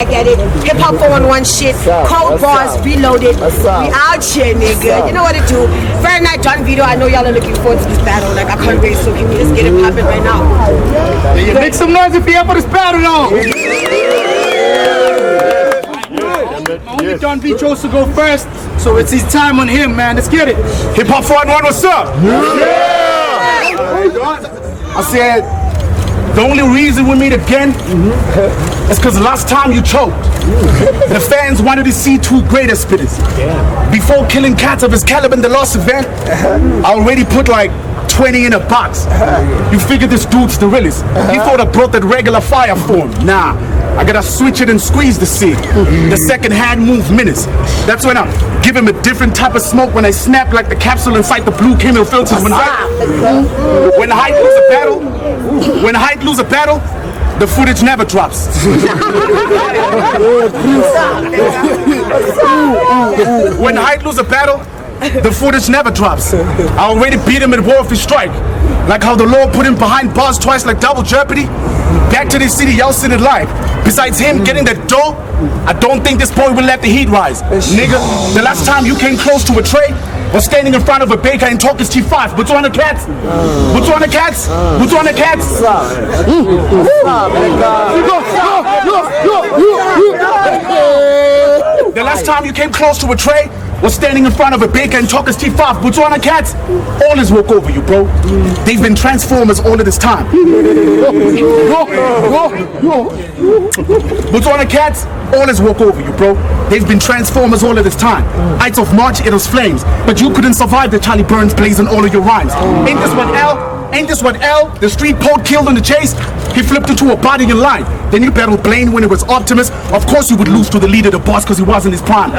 Get it? Hip hop 411 shit. Cold bars reloaded. We out here, nigga. You know what to do. Very night, John Veedo. I know y'all are looking forward to this battle. Like I can't wait. So can we just get it popping right now? Yeah, make some noise if you're here for this battle, though. Only John V chose to go first, so it's his time on him, man. Let's get it. Hip hop 411, what's up? Yeah. I said. The only reason we meet again is because last time you choked. The fans wanted to see two greatest spitters. Before killing cats of his caliber in the last event, I already put like 20 in a box. You figure this dude's the realest. He thought I brought that regular fire for him. Nah, I gotta switch it and squeeze the seed. The second hand move minutes. That's when I give him a different type of smoke when I snap like the capsule inside the blue camel filters. When Hyde lose a battle, the footage never drops. When Hyde lose a battle, the footage never drops. I already beat him at War if he strike. Like how the law put him behind bars twice like double jeopardy. Back to the city, y'all sit it live. Besides him getting that dough, I don't think this boy will let the heat rise. Nigga, the last time you came close to a tray was standing in front of a baker and talking T5. What's on the cats? What's on the cats? What's on the cats? The last time you came close to a tray was standing in front of a baker and talking T5. What's on the cats? All is walk over you, bro. They've been transformers all of this time. What's on the cats? All is walk over you, bro. They've been transformers all of this time. Ides of March, it was flames. But you couldn't survive the Charlie Burns blazing all of your rhymes. Ain't this what L? Ain't this what L, the street poet, killed in the chase? He flipped into a body in line. Then you battled Blaine when it was Optimus. Of course you would lose to the leader, the boss, because he wasn't his prime.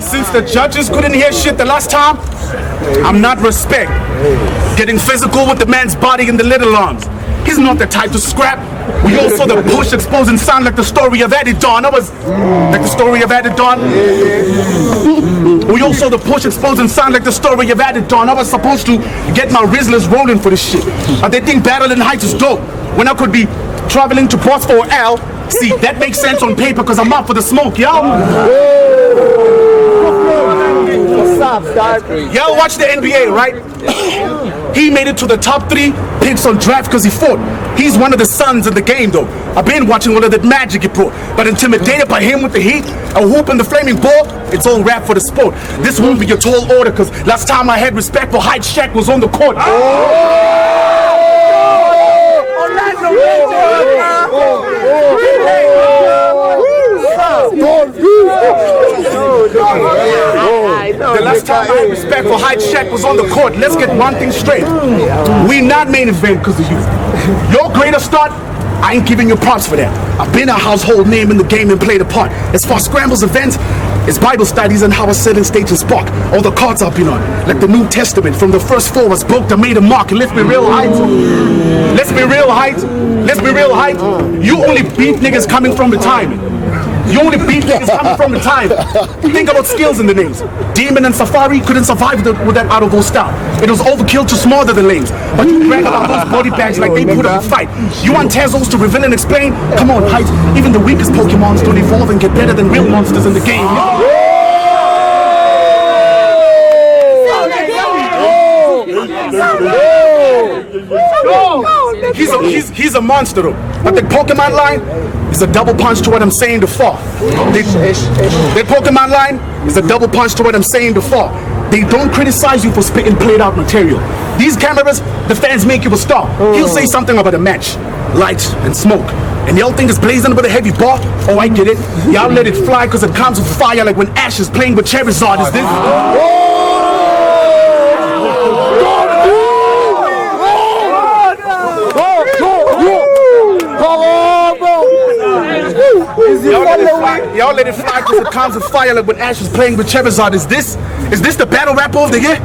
Since the judges couldn't hear shit the last time, I'm not respect. Getting physical with the man's body in the little arms. He's not the type to scrap. We all saw the push exposing sound like the story of Eddie Dawn. I was like the story of Eddie Dawn. We all saw the push exposing sound like the story of Eddie Dawn. I was supposed to get my Rizzlers rolling for this shit. But they think Battle in Heights is dope when I could be traveling to Ports for L. See, that makes sense on paper because I'm up for the smoke, yo. Y'all watch the NBA, right? He made it to the top 3 picks on draft because he fought. He's one of the sons in the game, though. I've been watching all of that magic he brought, but intimidated by him with the heat, a whoop and the flaming ball, it's all rap for the sport. This won't be a tall order because last time I had respect for Hyde Shack was on the court. The last time I had respect for Hyde Shack was on the court. Let's get one thing straight. We not main event because of you. Your greater start, I ain't giving you props for that. I've been a household name in the game and played a part. As far as Scrambles events, it's Bible studies and how I sit in stage and spark. All the cards I've been on, like the New Testament. From the first 4 was booked, I made a mark. And let's be real, Height. Let's be real, Height. Let's be real, Height. You only beat niggas coming from retirement. You only beat niggas coming from retirement. Think about skills in the names. Demon and Safari couldn't survive with that out of those style. It was overkill to smaller than lanes. But you brag about those body bags like they put up a fight. You want Tezos to reveal and explain? Come on, Height. Even the weakest Pokemons don't evolve and get better than real monsters in the game. He's a monster though. But the Pokemon line is a double punch to what I'm saying before. The Pokemon line is a double punch to what I'm saying before. They don't criticize you for spitting played out material. These cameras, the fans make you a star. He'll say something about a match, lights and smoke. And y'all think it's blazing with a heavy bar? Oh, I get it. Y'all let it fly because it comes with fire like when Ash is playing with Charizard. Is this? Y'all let it fly because it comes with fire like when Ash is playing with Charizard. Is this the battle rap of the year?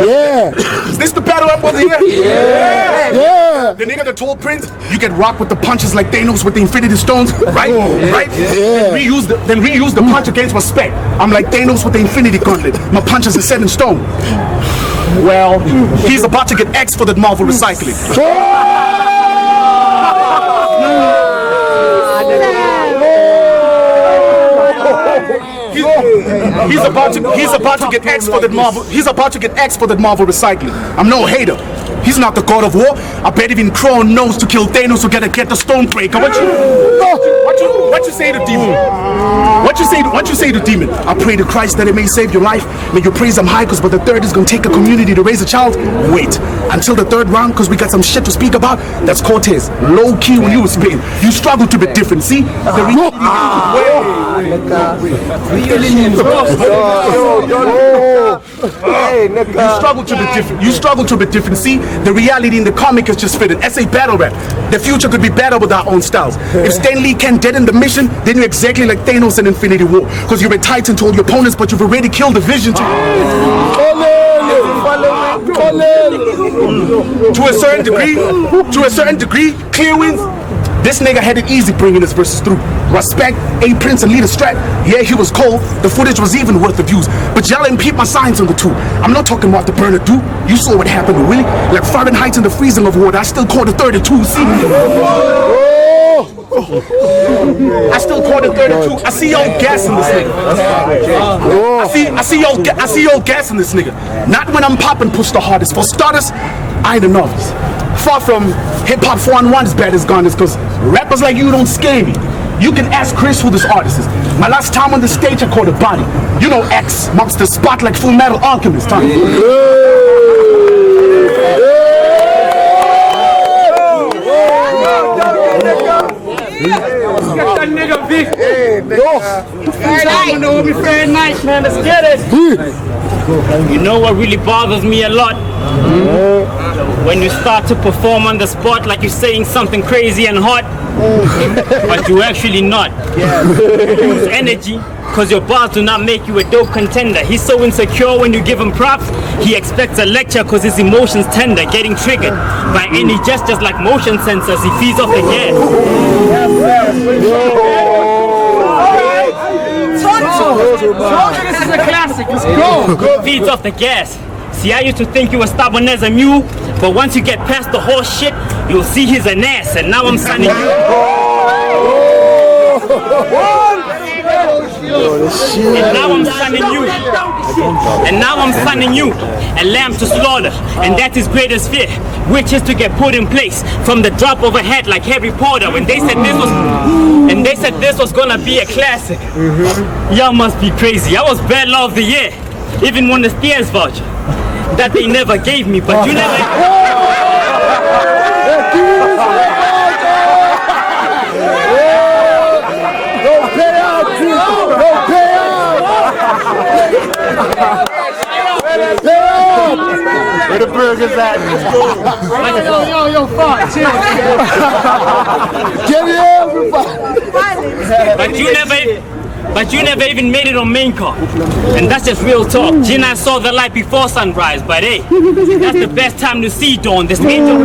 Yeah. Is this the battle rap of the year? Yeah. The nigga that told Prince, you get rocked with the punches like Thanos with the Infinity Stones, right? Right? Yeah. Then reuse the punch against respect. I'm like Thanos with the Infinity Gauntlet. My punches are set in stone. Well, he's about to get X for that Marvel recycling. He's about to get X for that Marvel. He's about to get X for that Marvel recycling. I'm no hater. He's not the god of war. I bet even Crow knows to kill Thanos to get the stone breaker. What you say to demon? What you say to demon? I pray to Christ that it may save your life. May you praise him high, cause but the third is gonna take a community to raise a child. Wait until the third round, cause we got some shit to speak about. That's Cortez. Low key when you was spitting. You struggled to be different. See? The reality You struggle to be different. You struggle to be different. See, the reality in the comic is just fitting. Essay battle rap. The future could be better with our own styles. If Stan Lee can't dead in the mission, then you're exactly like Thanos in Infinity War. Because you're a titan to all your opponents, but you've already killed the vision to a certain degree, clear wins. This nigga had it easy bringing his verses through. Respect, A Prince and Leader Strat. Yeah, he was cold. The footage was even worth the views. But y'all ain't peep my signs on the two. I'm not talking about the burner dude. You saw what happened to Willie. Like Fahrenheit in the freezing of water. I still caught the 32. See? I still caught the 32. I see y'all gassing this nigga. I see y'all gassing this nigga. Not when I'm popping push the hardest. For starters, I ain't a novice. Far from hip-hop 4-on-1 as bad as gone is because rappers like you don't scare me. You can ask Kriss who this artist is. My last time on the stage I caught a body. You know X marks the spot like Full Metal Alchemist, huh? Get that nigga Vic. Very nice, man. Let's get it. You know what really bothers me a lot? When you start to perform on the spot like you're saying something crazy and hot, but you're actually not. You use energy because your bars do not make you a dope contender. He's so insecure when you give him props, he expects a lecture because his emotions tender, getting triggered by any gestures like motion sensors. He feeds off the gas. This is a classic. Let's go. Feeds off the gas. See, I used to think you were stubborn as a mule, but once you get past the horse shit, you'll see he's an ass, and now I'm signing you. And now I'm signing you. And now I'm signing you a lamb to slaughter, and that's his greatest fear, which is to get put in place from the drop of a hat like Harry Potter. When they said this was gonna be a classic, y'all must be crazy. I was Battle of the Year, even won the Steers voucher that they never gave me, but you never. Don't pay out, people. Don't pay out. Where the burgers at? Yo, fuck. Chill. Get it, everybody. But you never even made it on main card. And that's just real talk. Gina saw the light before sunrise, but hey, that's the best time to see dawn. This angel.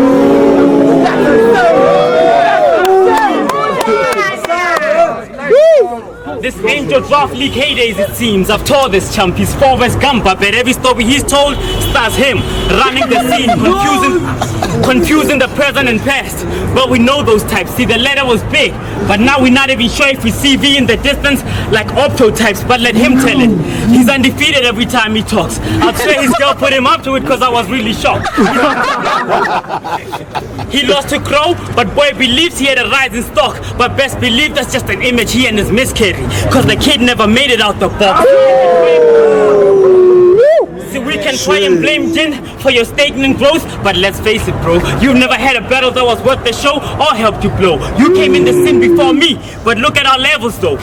This angel draft league heydays, it seems. I've told this chump, he's Forrest Gump. I bet every story he's told stars him running the scene, confusing the present and past. But we know those types. See, the letter was big, but now we're not even sure if we see V in the distance like opto types. But let him tell it. He's undefeated every time he talks. I'll swear his girl put him up to it because I was really shocked. He lost to Crow, but boy believes he had a rising stock. But best believe that's just an image he and his miscarry, cause the kid never made it out the box. See, we can try and blame Jin for your stagnant growth, but let's face it, bro, you've never had a battle that was worth the show or helped you blow. You came in the scene before me, but look at our levels though.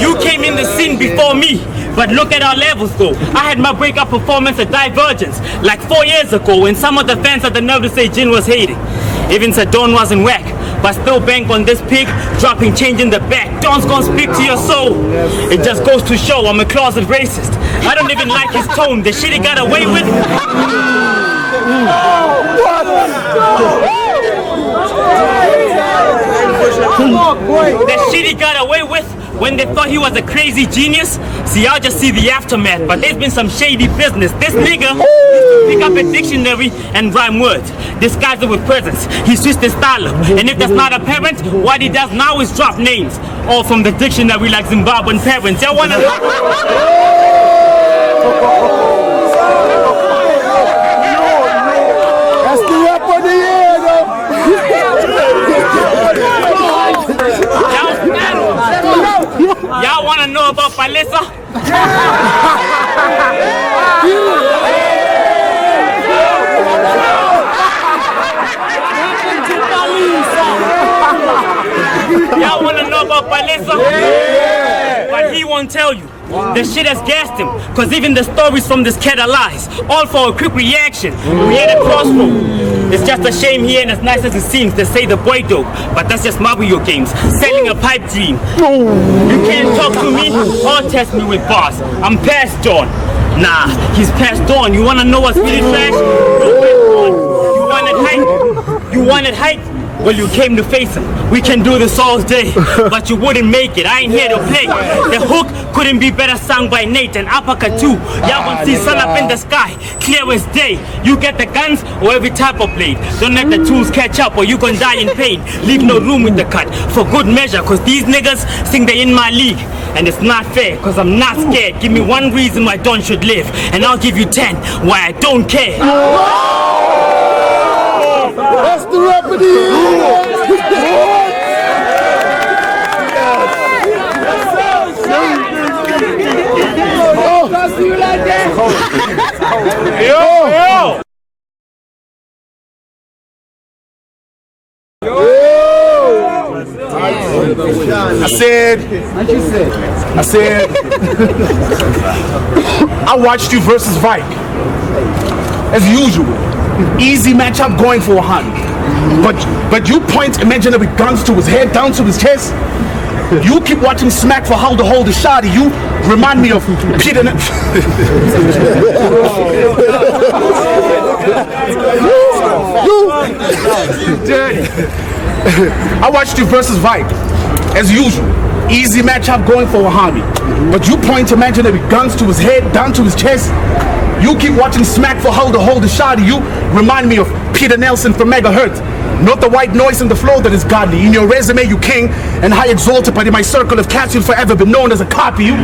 You came in the scene before me, But look at our levels though. I had my breakout performance at Divergence like 4 years ago, and some of the fans had the nerve to say Jin was hating. Even said Don wasn't whack, but still bank on this pig, dropping change in the back. Don's gonna speak to your soul. It just goes to show I'm a closet racist. I don't even like his tone. The shit he got away with. The shit he got away with when they thought he was a crazy genius. See, I'll just see the aftermath, but there's been some shady business. This nigga used to pick up a dictionary and rhyme words, disguise it with presents. He switched his style up, and if that's not apparent, what he does now is drop names, all from the dictionary like Zimbabwean parents. Y'all wanna... That's the rap of the year, though. Y'all wanna know about Palesa? Y'all wanna know about Palesa? Yeah. But he won't tell you. Wow. The shit has gassed him, cause even the stories from this cat are lies, all for a quick reaction. We at a crossroad. It's just a shame he ain't as nice as it seems. They say the boy dope, but that's just Mario games, selling a pipe dream. You can't talk to me or test me with bars. I'm past Dawn. Nah, he's past Dawn. You wanna know what's really trash? You wanted hype? You wanted hype? Well, you came to face him. We can do this all day, but you wouldn't make it. I ain't here to play. The hook couldn't be better sung by Nate and Uppercut too. Y'all won't see sun up in the sky, clear as day. You get the guns or every type of blade. Don't let the tools catch up or you gon' die in pain. Leave no room with the cut, for good measure, cause these niggas think they in my league. And it's not fair, cause I'm not scared. Give me one reason why Don should live, and I'll give you 10 why I don't care. That's the rap of the year. I said, I watched you versus Vike. As usual, easy matchup going for 100. But you point imaginary guns to his head, down to his chest. You keep watching Smack for how to hold a shot. You remind me of Peter. I watched you versus Vike. As usual, easy matchup going for 100. But you point imaginary guns to his head, down to his chest. You keep watching Smack for how to hold a shot. You remind me of Peter Nelson from Megahertz. Not the white noise in the flow that is godly. In your resume, you king and high exalted, but in my circle of cats, you'll forever be known as a copy. You.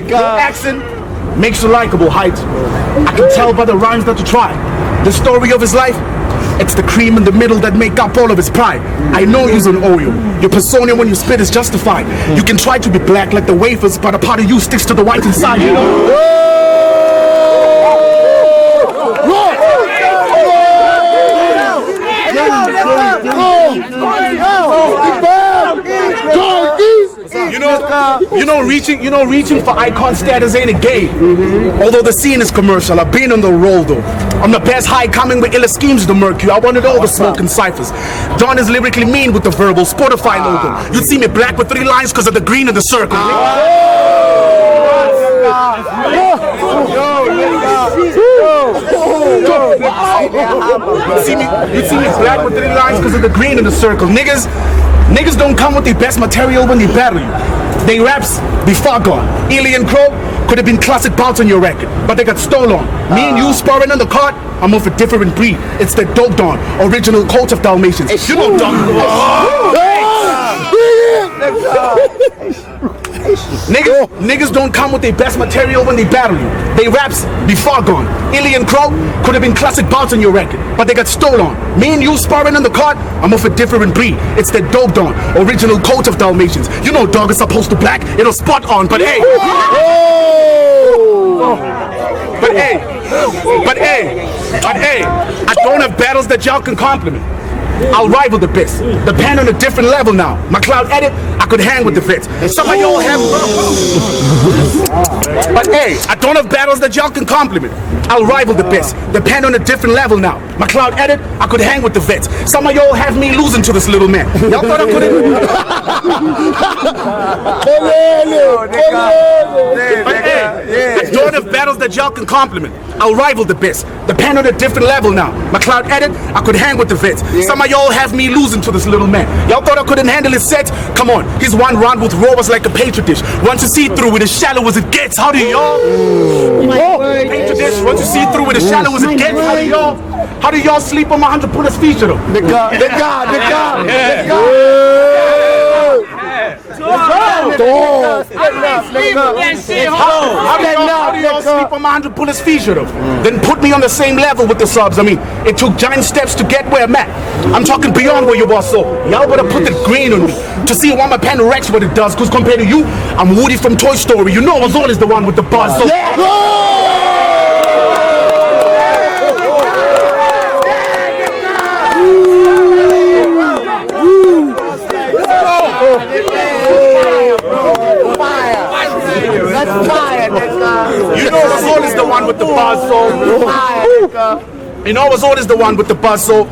Your accent makes you likable, height. I can tell by the rhymes that you try. The story of his life, it's the cream in the middle that make up all of his pride. I know you's an Oreo. Your persona when you spit is justified. You can try to be black like the wafers, but a part of you sticks to the white inside. You know? Reaching for icon status ain't a game. Although the scene is commercial, I've been on the roll though. I'm the best high coming with illest schemes to murk you. I wanted all the smoke and ciphers. Don is lyrically mean with the verbal Spotify logo. You'd see me black with 3 lines because of the green in the circle. You'd see me black with 3 lines because of the green in the circle. Niggas don't come with their best material when they battle you. They raps be far gone. Alien Crow could have been classic bouts on your record, but they got stolen. Me and you sparring on the cart, I'm of a different breed. It's the Dope Don, original coach of Dalmatians. You know Niggas don't come with their best material when they battle you. They raps be far gone. Alien Crow could have been classic bouts on your record, but they got stolen. Me and you sparring on the cart, I'm of a different breed. It's the Dope Don, original coach of Dalmatians. You know dog is supposed to black, it'll spot on, but hey. But hey, But hey, I don't have battles that y'all can compliment. I'll rival the best. The pen on a different level now. My cloud edit, I could hang with the vets. Some of y'all have. But hey, I don't have battles that y'all can compliment. I'll rival the best. The pen on a different level now. My cloud edit, I could hang with the vets. Some of y'all have me losing to this little man. Y'all thought I couldn't. But hey, I don't have battles that y'all can compliment. I'll rival the best. The pen on a different level now. My cloud edit, I could hang with the vets. Some of y'all have me losing to this little man. Y'all thought I couldn't handle his set? Come on, his one round with raw was like a petri dish. Once you see through it, as shallow as it gets. How do y'all? Petri dish. Once you see through it, as shallow as it gets. How do y'all sleep on my 100 pullers feature though? The God. How do y'all sleep on my 100 pullers feature though? Then put me on the same level with the subs. I mean, it took giant steps to get where I'm at. I'm talking beyond where you are, so y'all better put the green on me to see why my pen wrecks what it does. Cause compared to you, I'm Woody from Toy Story. You know I was always the one with the buzz. So you know I was always the one with the buzz, so you know I was always the one with the buzz, so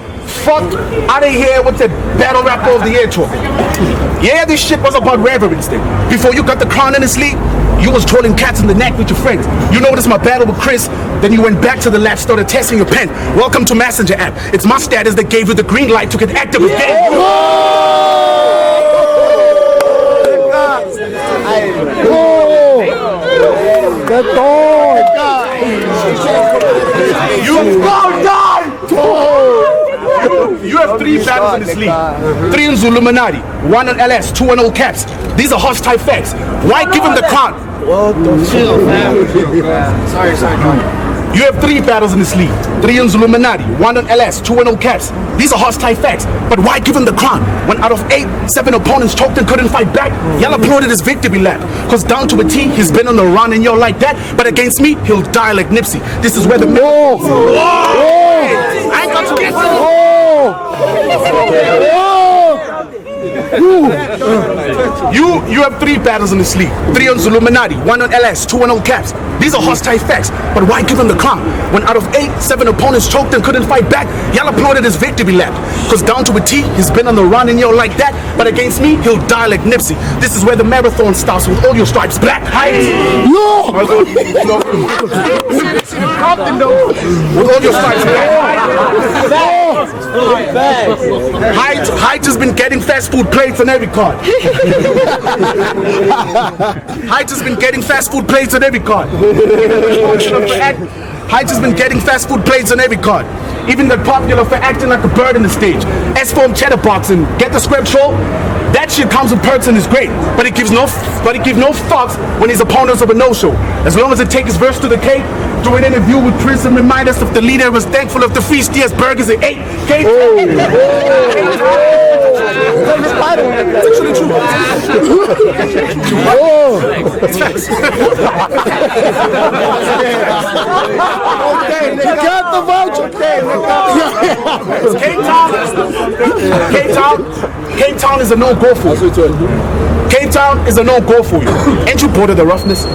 fuck out of here with the battle rapper of the year talk. Yeah, this shit was about reverence then. Before you got the crown in this league, you was trolling cats in the neck with your friends. You noticed my battle with Kriss, then you went back to the lab, started testing your pen. Welcome to Messenger app. It's my status that gave you the green light to get active again. You have 3 battles in this league. 3 in Zuluminati, 1 on LS, 2 on old caps. These are hostile facts. Why give him the crown? Chill, fam. Sorry, You have 3 battles in this league. 3 in Zuluminati, 1 on LS, 2 on old caps. These are hostile facts. But why give him the crown? When out of 8, 7 opponents choked and couldn't fight back, y'all applauded his victory lap. Cause down to a T, he's been on the run and you're like that. But against me, he'll die like Nipsey. This is where the I ain't got to get You have 3 battles in this league. 3 on Zuluminati, 1 on LS, 2 on old caps. These are hostile facts, but why give him the crown? When out of 8, 7 opponents choked and couldn't fight back, y'all applauded his victory lap. Cause down to a T, he's been on the run and you're like that. But against me, he'll die like Nipsey. This is where the marathon starts with all your stripes black. With all your stripes black. Height has been getting fast food plates on every card. Height has been getting fast food plates on every card. Height has been getting fast food plates on every card. Even got popular for acting like a bird in the stage. S-form cheddar box and get the script troll. That shit comes with perks and is great, but it gives no fucks when his opponents of a no-show. As long as it takes his verse to the cake, do an interview with Kriss and remind us if the leader was thankful of the feast, he has burgers at 8. That's actually true. You got the voucher. Cape Town is a no-go for you. Cape Town is a no-go for you. Ain't you bored of the roughness?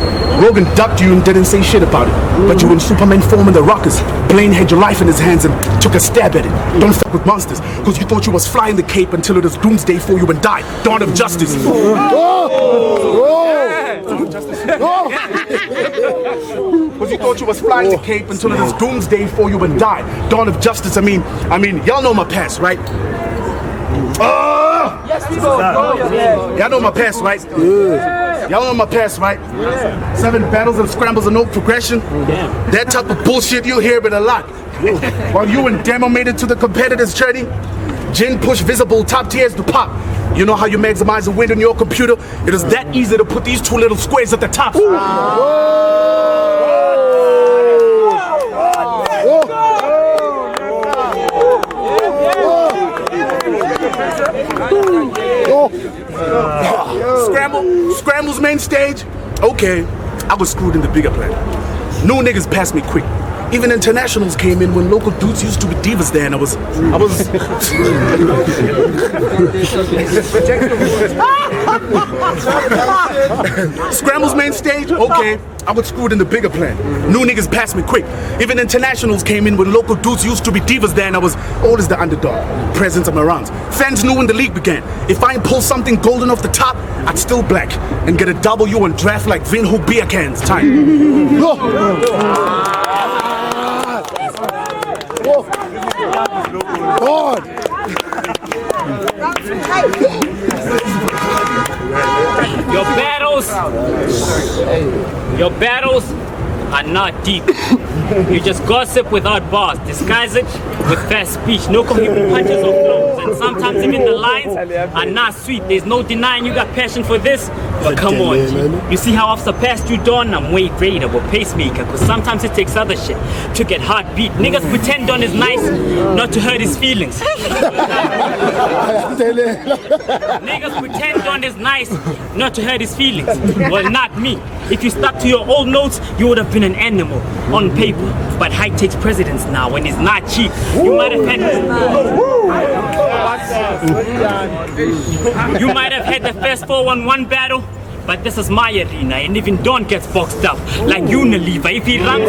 Rogan ducked you and didn't say shit about it. But you in Superman form in the Rockers. Blaine had your life in his hands and took a stab at it. Don't fuck with monsters, cause you thought you was flying the cape until it was doomsday for you and died. Dawn of justice. Cause you thought you was flying the cape until it was doomsday for you and died. Dawn of justice. I mean, y'all know my past, right? Y'all know my past, right? Y'all know my past, right? 7 battles and scrambles and no progression. That type of bullshit, you'll hear it a lot. While you and Demo made it to the competitor's journey, Jin push visible top tiers to pop. You know how you maximize the wind on your computer? It is that easy to put these 2 little squares at the top. Scramble's main stage. Okay, I was screwed in the bigger plan. New niggas passed me quick. Even internationals came in when local dudes used to be divas there, and I was Scrambles main stage, okay. I got screwed in the bigger plan. New niggas passed me quick. Even internationals came in when local dudes used to be divas there, and I was always the underdog. Presence of my rounds. Fans knew when the league began. If I ain't pull something golden off the top, I'd still black and get a W on draft like Vin who beer cans. Time. God. Your battles are not deep. You just gossip without bars, disguise it with fast speech, no coherent punches or flows, and sometimes even the lines are not sweet. There's no denying you got passion for this, but come on, G. You see how I've surpassed you, Don? I'm way greater, but pacemaker, cause sometimes it takes other shit to get heartbeat. Niggas pretend Don is nice, not to hurt his feelings. Niggas pretend Don is nice, not to hurt his feelings. Well, not me. If you stuck to your old notes, you would have been an animal on paper. But height takes precedence now, and it's not cheap. You might have had the first 4-on-1 battle, but this is my arena, and even Don gets boxed up like Unilever. If he runs.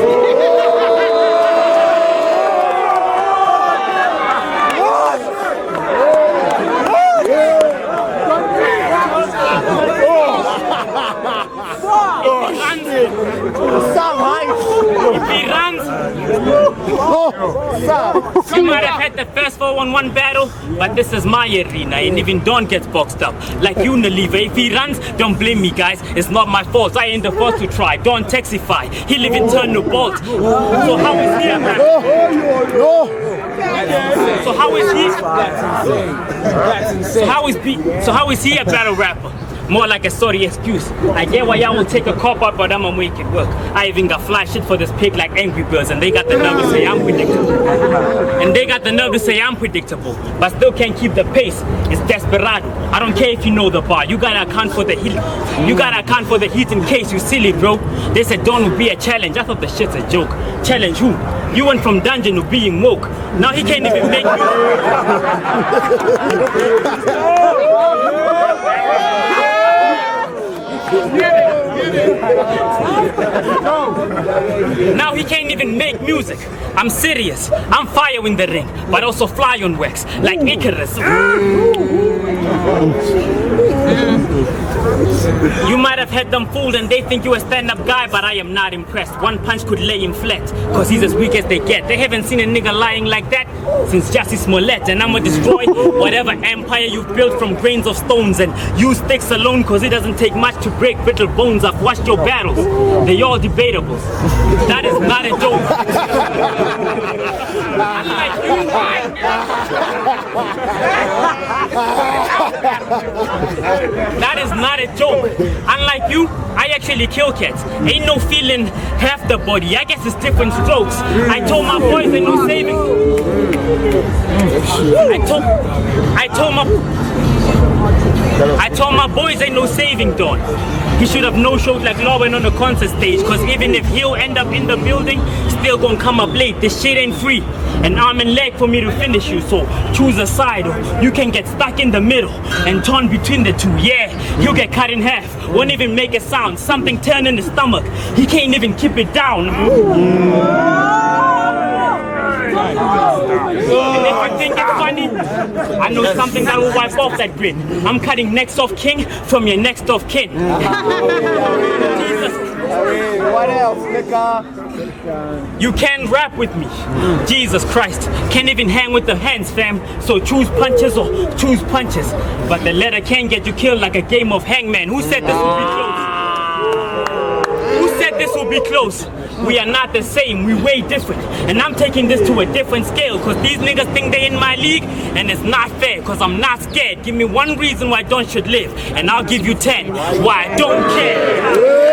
If he runs, you might have had the first 4-on-1 battle, but this is my arena, and even Don gets boxed up like Unilever. If he runs, don't blame me, guys. It's not my fault. I ain't the first to try. Don Texify. He live in Turner Bolt. So how is he a rapper? So how is he? So how is he a battle rapper? More like a sorry excuse. I get why y'all will take a cop out, but I'ma make it work. I even got fly shit for this pig like Angry Birds, and they got the nerve to say I'm predictable. But still can't keep the pace. It's desperado. I don't care if you know the bar. You gotta account for the heat. You gotta account for the heat in case you silly, bro. They said Don would be a challenge. I thought the shit's a joke. Challenge who? You went from dungeon to being woke. Now he can't even make you. Now he can't even make music. I'm serious. I'm fire in the ring, but also fly on wax like Icarus. You might have had them fooled and they think you a stand-up guy, but I am not impressed. One punch could lay him flat, cause he's as weak as they get. They haven't seen a nigga lying like that since Justice Smollett. And I'ma destroy whatever empire you've built from grains of stones, and use sticks alone, cause it doesn't take much to break brittle bones. I've watched your battles, they all debatable. That is not a joke. Unlike you, that is not a joke. Unlike you, I actually kill cats. Ain't no feeling half the body. I guess it's different strokes. I told my boys ain't no saving. I told my boys ain't no saving Don. He should have no showed like Lauren on the concert stage, cause even if he'll end up in the building, still gonna come up late. This shit ain't free. An arm and leg for me to finish you, so choose a side or you can get stuck in the middle and torn between the two. Yeah, he'll get cut in half, won't even make a sound. Something turn in the stomach, he can't even keep it down. And if you think it's funny, I know something that will wipe off that grin. I'm cutting next of king from your next of kin. Jesus. What else, nigga? You can rap with me. Jesus Christ. Can't even hang with the hands, fam. So choose punches or choose punches. But the letter can get you killed like a game of hangman. Who said this would be close? Who said this will be close? We are not the same, we way different. And I'm taking this to a different scale, cause these niggas think they in my league, and it's not fair, cause I'm not scared. Give me one reason why Don should live, and I'll give you 10 why I don't care.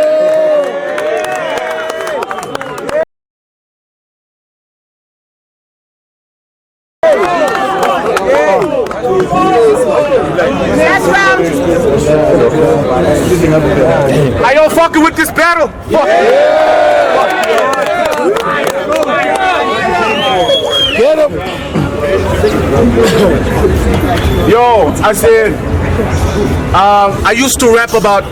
Are y'all fucking with this battle? Fuck. Yo, I said, I used to rap about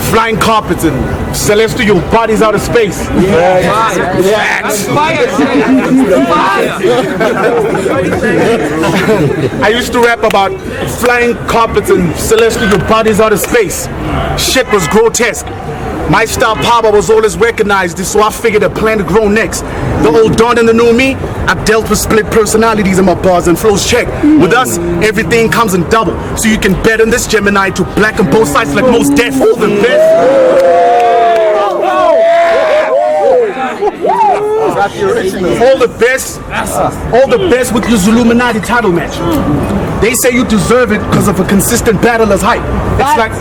flying carpets and celestial bodies out of space. Facts. I used to rap about flying carpets and celestial bodies out of space. Shit was grotesque. My star power was always recognized, so I figured a plan to grow next. The old Don and the new me, I've dealt with split personalities in my bars and flows check. With us, everything comes in double, so you can bet on this Gemini to black on both sides like most death. All the best. All the best with your Zuluminati title match. They say you deserve it because of a consistent battler's hype. It's like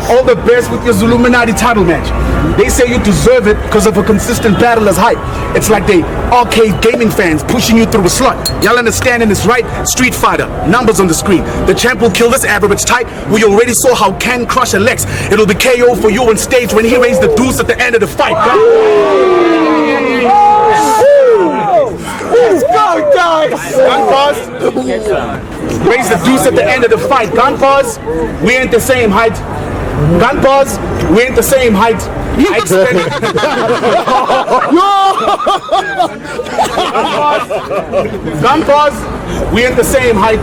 all the best with your Zuluminati title match. They say you deserve it because of a consistent battler's hype. It's like they arcade gaming fans pushing you through a slot. Y'all understanding this, right? Street Fighter, numbers on the screen. The champ will kill this average type. We already saw how Ken crush Alex. It'll be KO for you on stage when he raised the deuce at the end of the fight. Let's go, guys! Gun pause. Raise the deuce at the end of the fight. Gun pause. We ain't the same height. Gun pause. We ain't the same height. I expended. Gun pause. We ain't the same height.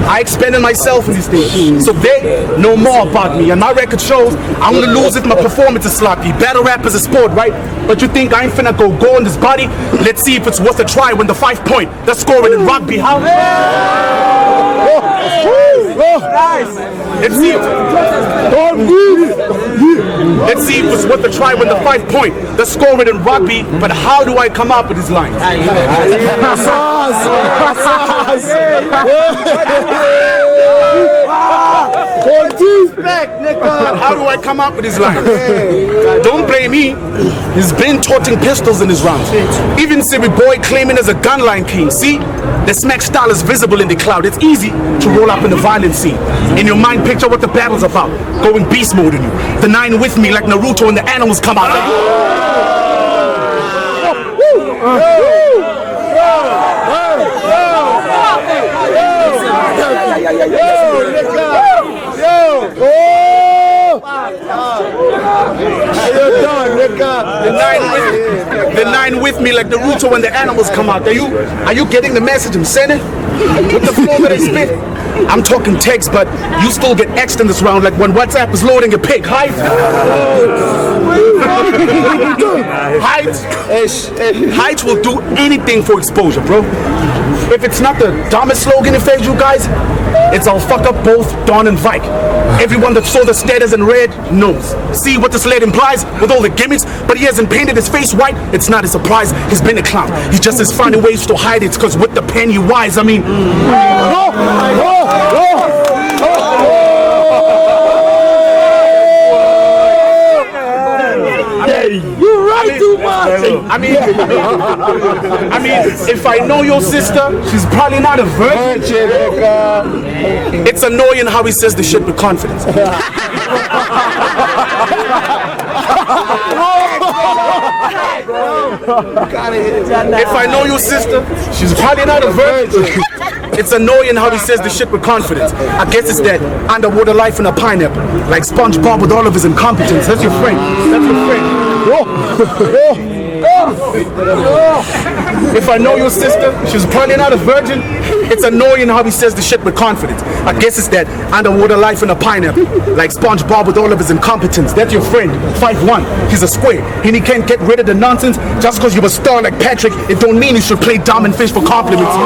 I expended myself in these things, so they know more about me. And my record shows I'm gonna lose if my performance is sloppy. Battle rap is a sport, right? But you think I ain't finna go on this body? Let's see if it's worth a try when the 5 point. That's scoring in rugby. How? Let's see. Let's see if it's worth a try when the 5 point. That's scoring in rugby. But how do I come up with these lines? How do I come up with these lines? Don't blame me. He's been toting pistols in his rounds. Even Siri Boy claiming as a gunline king. See? The smack style is visible in the cloud. It's easy to roll up in the violent scene. In your mind, picture what the battle's about. Going beast mode in you. The 9 with me like Naruto and the animals come out. The 9 with me like Naruto when the animals come out. Are you getting the message I'm sending? With the flow that I spit, I'm talking text, but you still get X'd in this round like when WhatsApp is loading a pic. Height will do anything for exposure, bro. If it's not the dumbest slogan in feds, you guys, it's I'll fuck up both Don and Vike. Everyone that saw the status in red knows. See what this lead implies with all the gimmicks, but he hasn't painted his face white. It's not a surprise. He's been a clown. He just is finding ways to hide it, because with the pen he wise. I mean, You're right too much. I mean, if I know your sister, she's probably not a virgin. It's annoying how he says the shit with confidence. If I know your sister, she's probably not a virgin. It's annoying how he says the shit with confidence. I guess it's that underwater life in a pineapple, like SpongeBob with all of his incompetence. That's your friend. That's your friend. If I know your sister, she's probably not a virgin. It's annoying how he says the shit with confidence. I guess it's that underwater life in a pineapple, like SpongeBob with all of his incompetence. That's your friend, 5'1". He's a square, and he can't get rid of the nonsense. Just because you're a star like Patrick, it don't mean you should play dumb and fish for compliments.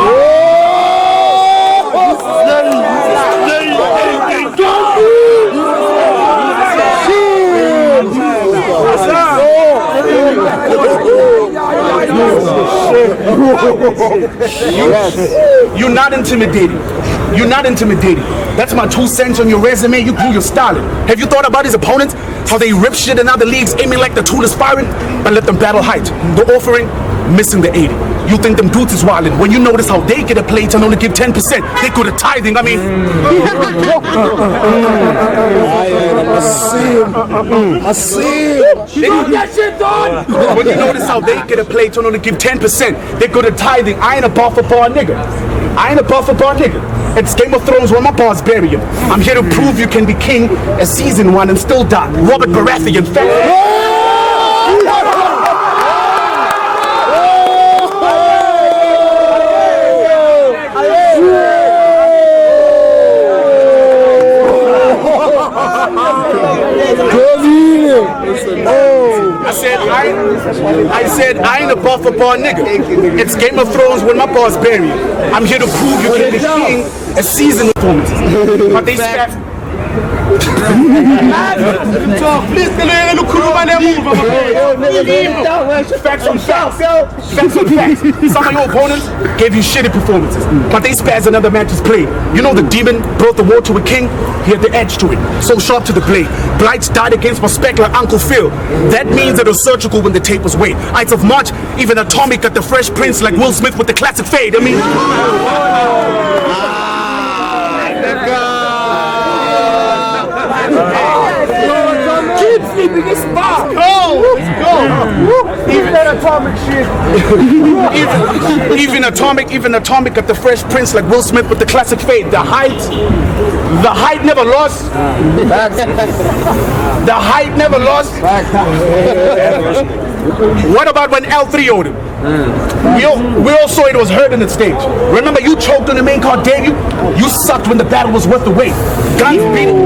You're not intimidating. You're not intimidating. That's my 2 cents on your resume. You grew your styling. Have you thought about his opponents? How they rip shit in other leagues, aiming like the tool aspiring? But let them battle height. The offering, missing the 80. You think them dudes is wildin'. When you notice how they get a plate and only give 10%, they could have tithing. I mean, I see him. They got that shit done. When you notice how they get a play to only give 10%, they go to tithing. I ain't a buffer bar nigga. It's Game of Thrones where my bars bury him. I'm here to prove you can be king as season 1 and still die. Robert Baratheon. I said I ain't a buffer bar nigga. It's Game of Thrones when my bars bury you. I'm here to prove you can be king as season performances. But they spat. Facts on facts. Some of your opponents gave you shitty performances, but they spaz another match's play. You know the demon brought the war to a king. He had the edge to it, so sharp to the blade. Blights died against my spec like Uncle Phil. That means it was surgical when the tape was weighed. Ides of March, even Atomic got the Fresh Prince like Will Smith with the classic fade. I mean. Keep sleeping this spot. Go. Even that atomic shit. even atomic got the Fresh Prince like Will Smith with the classic fade. The height never lost. The height never lost. What about when L3 owed him? We all saw it was hurt in the stage. Remember you choked on the main card debut? You sucked when the battle was worth the wait. Guns beat it.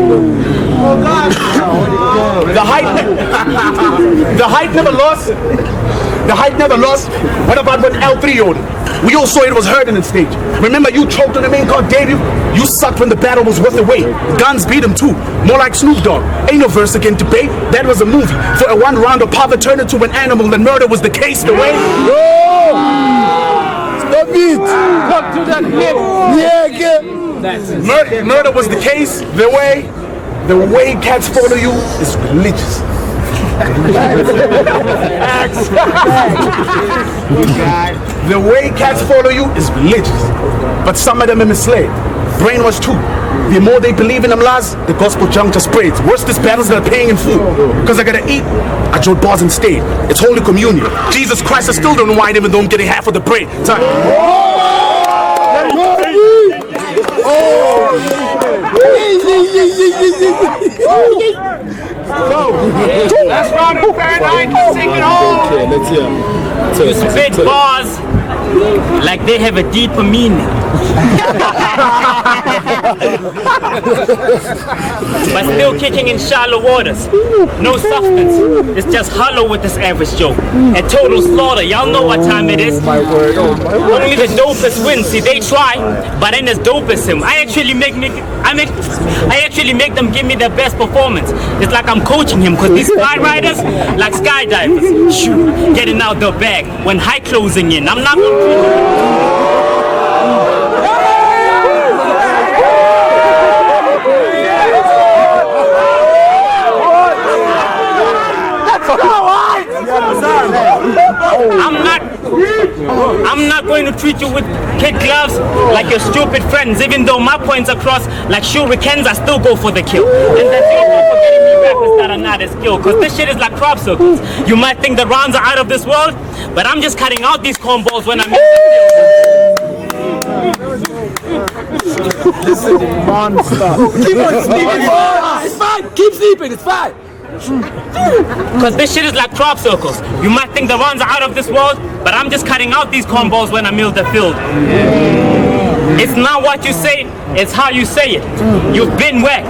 The height never lost. The height never lost. What about when L3 owed him? We all saw it was hurt in the stage. Remember you choked on the main card debut? You sucked when the battle was worth the wait. Guns beat him too. More like Snoop Dogg. Ain't no verse again debate. That was a movie. For a one round of power turned into an animal and murder was the case. The way. Stop it. Come to that hip. Yeah, Murder was the case. The way cats follow you is religious. The way cats follow you is religious. But some of them are misled. Brainwashed too. The more they believe in them lies, the gospel junk just spreads. Worse this battle's that are paying in full. Because I gotta eat, I joined bars instead. It's Holy Communion. Jesus Christ, I still don't whine even though I'm getting half of the bread. That's round of Fahrenheit. Take it home. let's hear. You spit bars like they have a deeper meaning. But still kicking in shallow waters. No substance. It's just hollow with this average joke. A total slaughter. Y'all know what time it is. Only the dopest win. See, they try, but ain't as dope as him. I actually make them give me their best performance. It's like I'm coaching him, cause these sky riders like skydivers. Shoot, getting out the bag when high closing in. I'm not gonna I'm not going to treat you with kid gloves like your stupid friends. Even though my points are crossed like shurikens, I still go for the kill. And that's your fault for getting me rappers that are not as skilled. Cause this shit is like crop circles. You might think the rounds are out of this world, but I'm just cutting out these cornballs when I'm in the This is a monster. Keep on sleeping. It's fine. Keep sleeping. It's fine. Cause this shit is like crop circles. You might think the runs are out of this world, but I'm just cutting out these cornballs when I mill the field. It's not what you say, it's how you say it. You've been whack.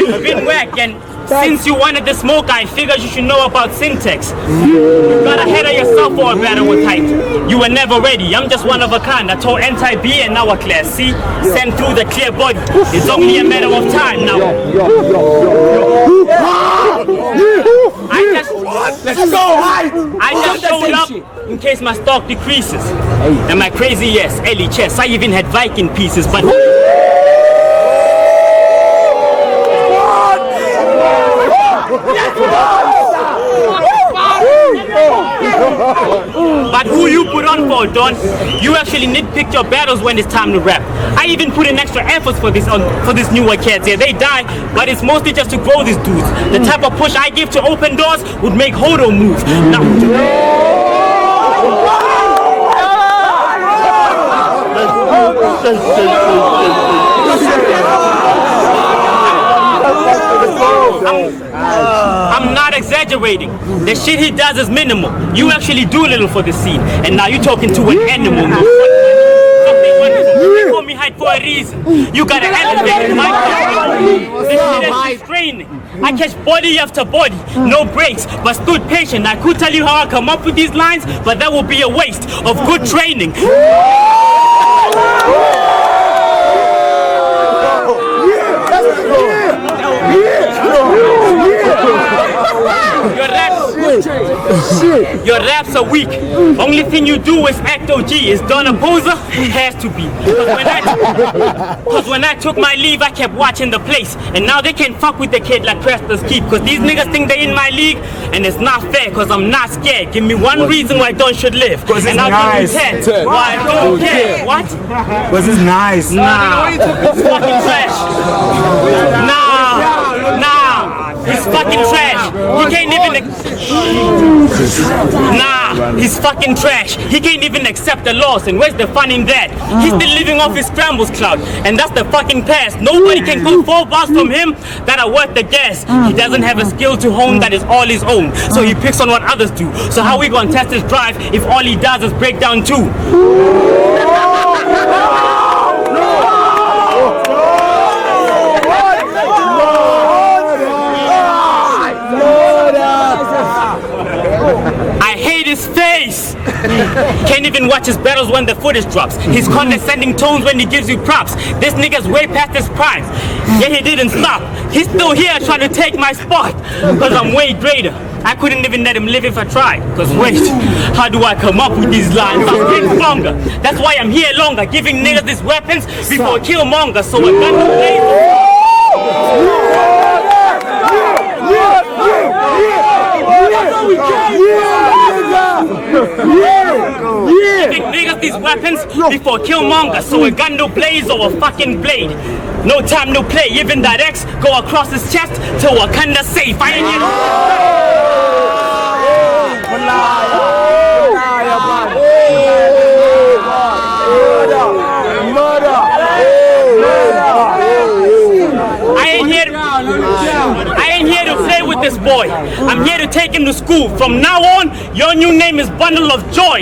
You've been whack, and since you wanted the smoke, I figured you should know about syntax. You got ahead of yourself for a battle with height. You were never ready. I'm just one of a kind. I told Anti B and now a class C. Send through the clear body. It's only a matter of time now. I just showed up in case my stock decreases. And my crazy ass, Ellie chess. I even had Viking pieces, but But who you put on for, Don? You actually nitpick your battles when it's time to rap. I even put in extra efforts for this newer kids here. They die, but it's mostly just to grow these dudes. The type of push I give to open doors would make Hodo move. Now, I'm not exaggerating. The shit he does is minimal. You actually do little for the scene, and now you're talking to an animal. You call me hype for a reason. You gotta elevate my This shit is training. I catch body after body, no breaks, but stood patient. I could tell you how I come up with these lines, but that would be a waste of good training. Your raps are weak. Only thing you do is act OG. Is Don a poser? Has to be. Cause when I took my leave, I kept watching the place. And now they can't fuck with the kid like Preston's keep. Cause these niggas think they in my league. And it's not fair cause I'm not scared. Give me one reason why Don should live. Cause and it's I'll nice. give you 10. Why I don't care. What? Cause it's nice. Nah. It's fucking trash. Nah. He's fucking trash. He can't even. Nah, he's fucking trash. He can't even accept the loss. And where's the fun in that? He's still living off his scrambles cloud. And that's the fucking past. Nobody can pull 4 bars from him that are worth the gas. He doesn't have a skill to hone that is all his own. So he picks on what others do. So how we gonna test his drive if all he does is break down too? I hate his face. Can't even watch his battles when the footage drops. His condescending tones when he gives you props. This nigga's way past his prime. Yet he didn't stop. He's still here trying to take my spot. Cause I'm way greater. I couldn't even let him live if I tried. Cause wait, how do I come up with these lines? I'm getting longer. That's why I'm here longer, giving niggas these weapons before I kill Monga. So I got no Giving niggas these weapons before Killmonger, so a gun no blaze or a fucking blade. No time no play, even that X go across his chest till Wakanda safe. I ain't I ain't here to play with this boy. I'm here to take him to school. From now on, your new name is Bundle of Joy.